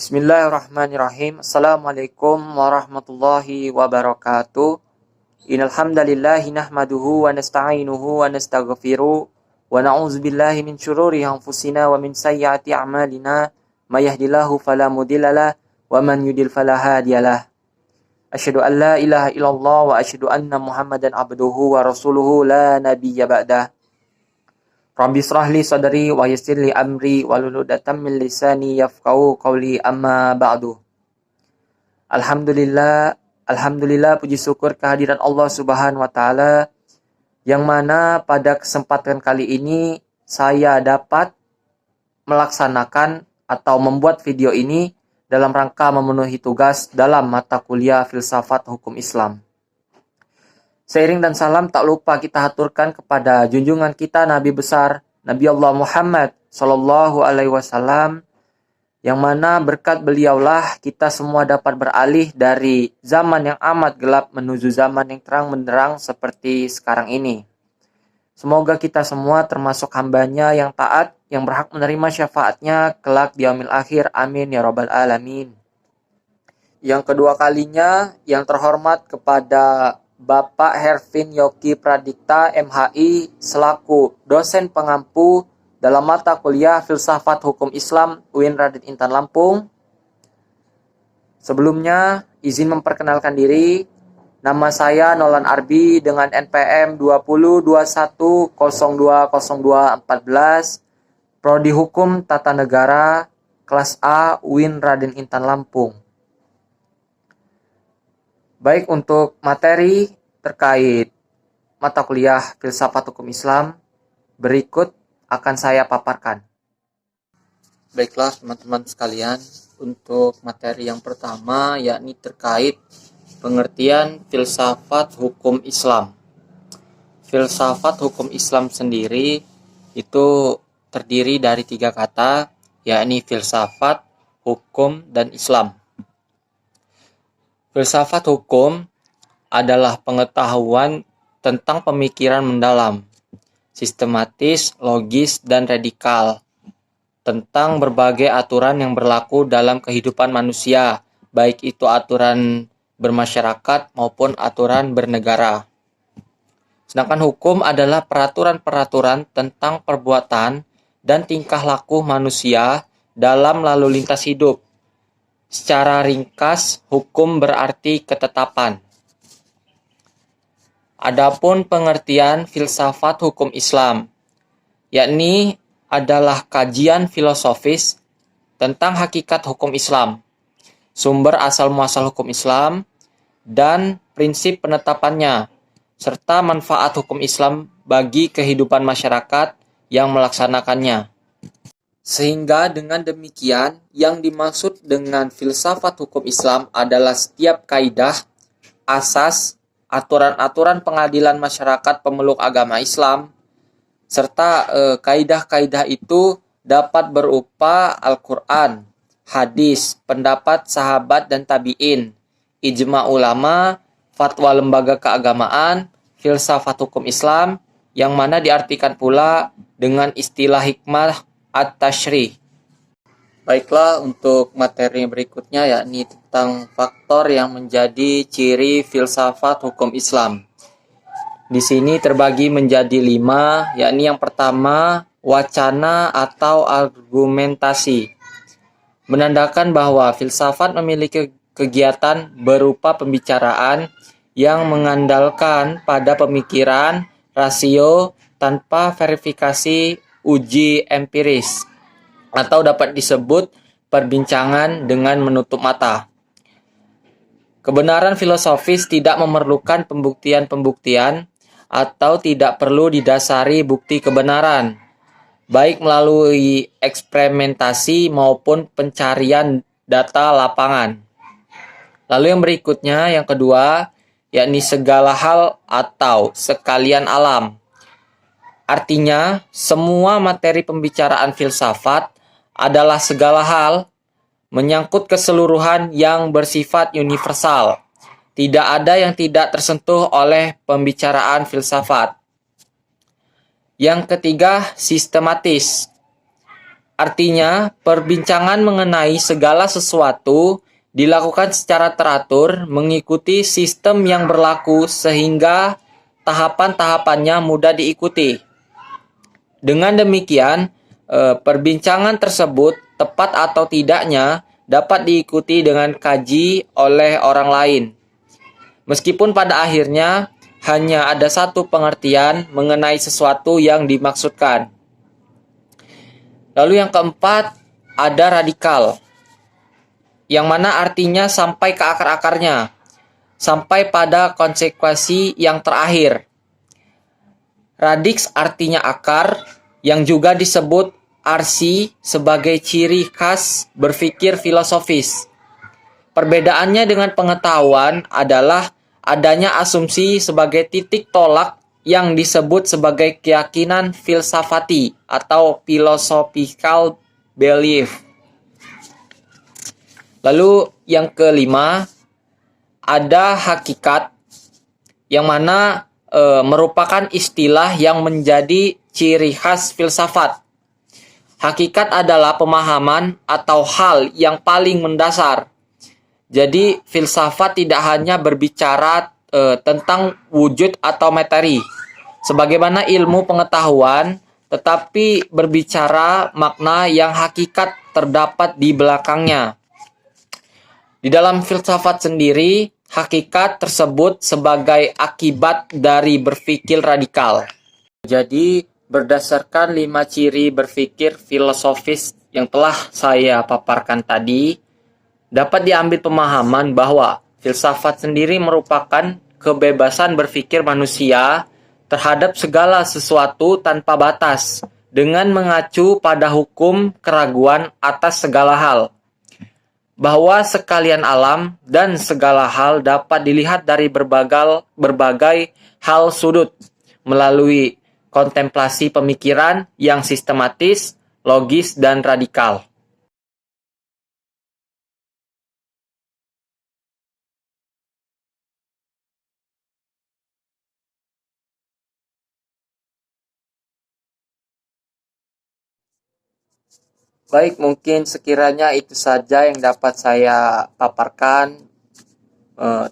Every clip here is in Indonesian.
Bismillahirrahmanirrahim. Assalamualaikum warahmatullahi wabarakatuh. Innal hamdalillahi nahmaduhu wa nasta'inuhu wa nastaghfiruh wa na'udzubillahi min syururi anfusina wa min sayyiati a'malina. May yahdihillahu fala mudhillalah wa man yudlil fala hadiyalah. Asyhadu an la ilaha illallah wa asyhadu anna Muhammadan abduhu wa rasuluhu la nabiyya ba'dah. Rabbi shrah li sadri wa yassir li amri wahlul 'uqdatam min lisani yafqahu qawli, amma ba'du. Alhamdulillah puji syukur kehadiran Allah Subhanahu wa taala yang mana pada kesempatan kali ini saya dapat melaksanakan atau membuat video ini dalam rangka memenuhi tugas dalam mata kuliah Filsafat Hukum Islam. Seiring dan salam tak lupa kita haturkan kepada junjungan kita Nabi besar Nabi Allah Muhammad Sallallahu Alaihi Wasallam, yang mana berkat beliaulah kita semua dapat beralih dari zaman yang amat gelap menuju zaman yang terang benderang seperti sekarang ini. Semoga kita semua termasuk hambanya yang taat, yang berhak menerima syafaatnya kelak di yaumil akhir. Amin ya rabbal alamin. Yang kedua kalinya, yang terhormat kepada Bapak Hervin Yogi Pradikta MHI selaku dosen pengampu dalam mata kuliah Filsafat Hukum Islam UIN Raden Intan Lampung. Sebelumnya izin memperkenalkan diri. Nama saya Nolan Arbi dengan NPM 2021020214, Prodi Hukum Tata Negara kelas A UIN Raden Intan Lampung. Baik, untuk materi terkait mata kuliah Filsafat Hukum Islam berikut akan saya paparkan. Baiklah teman-teman sekalian, untuk materi yang pertama yakni terkait pengertian Filsafat Hukum Islam. Filsafat Hukum Islam sendiri itu terdiri dari 3 kata, yakni filsafat, hukum, dan Islam. Filsafat hukum adalah pengetahuan tentang pemikiran mendalam, sistematis, logis, dan radikal tentang berbagai aturan yang berlaku dalam kehidupan manusia, baik itu aturan bermasyarakat maupun aturan bernegara. Sedangkan hukum adalah peraturan-peraturan tentang perbuatan dan tingkah laku manusia dalam lalu lintas hidup. Secara ringkas, hukum berarti ketetapan. Adapun pengertian filsafat hukum Islam, yakni adalah kajian filosofis tentang hakikat hukum Islam, sumber asal muasal hukum Islam, dan prinsip penetapannya, serta manfaat hukum Islam bagi kehidupan masyarakat yang melaksanakannya. Sehingga dengan demikian, yang dimaksud dengan filsafat hukum Islam adalah setiap kaidah, asas, aturan-aturan pengadilan masyarakat pemeluk agama Islam, serta kaidah-kaidah itu dapat berupa Al-Quran, hadis, pendapat sahabat dan tabi'in, ijma ulama, fatwa lembaga keagamaan, filsafat hukum Islam, yang mana diartikan pula dengan istilah hikmah at-tashrih. Baiklah, untuk materi berikutnya yakni tentang faktor yang menjadi ciri filsafat hukum Islam. Di sini terbagi menjadi 5, yakni yang pertama, wacana atau argumentasi. Menandakan bahwa filsafat memiliki kegiatan berupa pembicaraan yang mengandalkan pada pemikiran, rasio, tanpa verifikasi uji empiris, atau dapat disebut perbincangan dengan menutup mata. Kebenaran filosofis tidak memerlukan pembuktian-pembuktian atau tidak perlu didasari bukti kebenaran, baik melalui eksperimentasi maupun pencarian data lapangan. Lalu yang berikutnya, yang kedua, yakni segala hal atau sekalian alam. Artinya, semua materi pembicaraan filsafat adalah segala hal menyangkut keseluruhan yang bersifat universal. Tidak ada yang tidak tersentuh oleh pembicaraan filsafat. Yang ketiga, sistematis. Artinya, perbincangan mengenai segala sesuatu dilakukan secara teratur mengikuti sistem yang berlaku sehingga tahapan-tahapannya mudah diikuti. Dengan demikian, perbincangan tersebut tepat atau tidaknya dapat diikuti dengan kaji oleh orang lain. Meskipun pada akhirnya hanya ada satu pengertian mengenai sesuatu yang dimaksudkan. Lalu yang keempat, ada radikal, yang mana artinya sampai ke akar-akarnya, sampai pada konsekuensi yang terakhir. Radix artinya akar, yang juga disebut arsi sebagai ciri khas berpikir filosofis. Perbedaannya dengan pengetahuan adalah adanya asumsi sebagai titik tolak yang disebut sebagai keyakinan filsafati atau philosophical belief. Lalu yang kelima, ada hakikat, yang mana merupakan istilah yang menjadi ciri khas filsafat. Hakikat adalah pemahaman atau hal yang paling mendasar. Jadi filsafat tidak hanya berbicara tentang wujud atau materi, sebagaimana ilmu pengetahuan, tetapi berbicara makna yang hakikat terdapat di belakangnya. Di dalam filsafat sendiri, hakikat tersebut sebagai akibat dari berpikir radikal. Jadi, berdasarkan 5 ciri berpikir filosofis yang telah saya paparkan tadi, dapat diambil pemahaman bahwa filsafat sendiri merupakan kebebasan berpikir manusia terhadap segala sesuatu tanpa batas, dengan mengacu pada hukum keraguan atas segala hal. Bahwa sekalian alam dan segala hal dapat dilihat dari berbagai hal sudut melalui kontemplasi pemikiran yang sistematis, logis, dan radikal. Baik, mungkin sekiranya itu saja yang dapat saya paparkan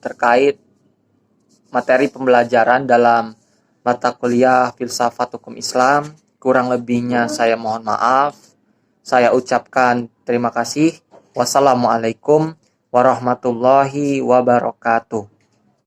terkait materi pembelajaran dalam mata kuliah Filsafat Hukum Islam. Kurang lebihnya saya mohon maaf. Saya ucapkan terima kasih. Wassalamualaikum warahmatullahi wabarakatuh.